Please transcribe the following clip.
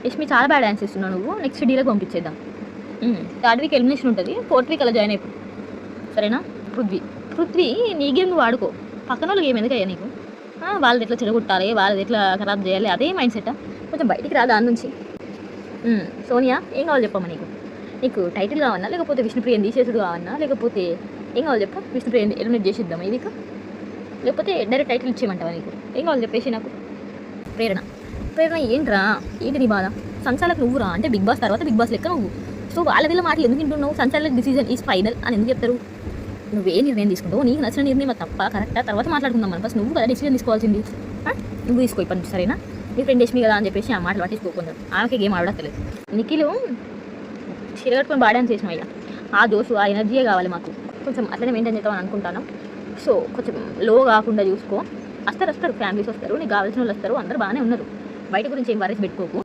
యష్మి చాలా బాగా డాన్స్ చేస్తున్నావు నువ్వు, నెక్స్ట్ డీలోకి పంపించేద్దాం. థర్డ్ వీక్ ఎలిమినేషన్ ఉంటుంది, ఫోర్త్ వీక్ అలా జాయిన్ అయిపో, సరేనా? పృథ్వీ నీ గేమ్ నువ్వు ఆడుకో, పక్కన వాళ్ళకి గేమ్ ఎందుకయ్యా నీకు? వాళ్ళది ఎట్లా చెడగొట్టాలి, వాళ్ళది ఎట్లా ఖరాబ్ చేయాలి, అదే మైండ్ సెట్. కొంచెం బయటికి రా దాని నుంచి. సోనియా ఏం కావాలి చెప్పమ్మా నీకు? నీకు టైటిల్ కావన్నా, లేకపోతే విష్ణుప్రియని తీసేసుడు కావన్నా, లేకపోతే ఏం కావాలి చెప్ప? విష్ణుప్రియని ఎలిమినేట్ చేసిద్దాం ఈ వీక్, లేకపోతే డైరెక్ట్ టైటిల్ ఇచ్చేయమంటావా? నీకు ఏం కావాలి చెప్పేసి నాకు. ప్రేరణ ఏంట్రా, ఏంటి నీ బాధ? సంచాలకు నువ్వు రా అంటే బిగ్ బాస్ తర్వాత బిగ్ బాస్ లెక్క నువ్వు. సో వాళ్ళ వీళ్ళ మాటలు ఎందుకు వింటున్నావు? సంచాలక డిసిజన్ ఈజ్ ఫైనల్ అని ఎందుకు చెప్తారు? నువ్వే నిర్ణయం తీసుకుంటావు, నీకు నచ్చిన నిర్ణయం తప్ప కరెక్టా తర్వాత మాట్లాడుకుందాం మనం. ఫస్ట్ నువ్వు కదా డిసిజన్ తీసుకోవాల్సింది, నువ్వు తీసుకో పని, సరేనా? నీ ఫ్రెండ్ యష్మి కదా అని చెప్పేసి ఆ మాటలు పట్టించుకోకుండా ఆమెకి గేమ్ ఆడలేదు. నిఖిల్ చిరగట్టుకొని బాడాన్స్ చేసినాం, అయ్యా ఆ జోషు ఆ ఎనర్జీయే కావాలి మాకు, కొంచెం అట్లనే మెయింటైన్ చేద్దామని అనుకుంటాను. సో కొంచెం లో కాకుండా చూసుకో. వస్తారు ఫ్యామిలీస్ వస్తారు, నీకు కావాల్సిన వాళ్ళు వస్తారు, అందరూ బాగానే ఉన్నారు. బయట గురించి ఏం వరేసి పెట్టుకోకు.